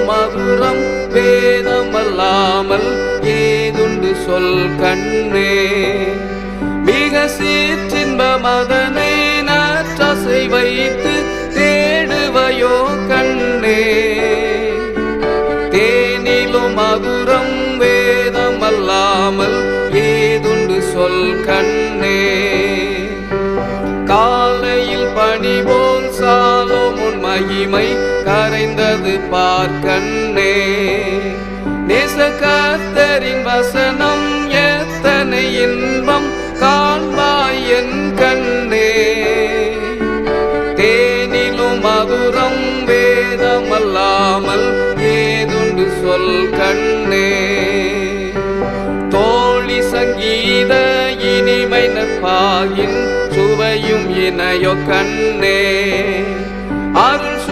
மதுரம் வேதமல்லாமல் ஏதுண்டு சொல் கண்ணே. மிக சீற்றின்ப மதனை நாற்றசை வைத்து தேடுவையோ கண்ணே. தேனிலும் மதுரம் வேதமல்லாமல் ஏதுண்டு சொல் கண்ணே. காலையில் பனி போல் சாலோமோன் மகிமை கரைந்தது பார்க்கண்ணே. நேச கர்த்தரின் வசனம் எத்தனை இன்பம் காண்பாய் என் கண்ணே. தேனிலும் மதுரம் வேதமல்லாமல் ஏதுண்டு சொல் கண்ணே. தோழி சங்கீத இனிமை நற்பாகின் சுவையும் இணையோ கண்ணே.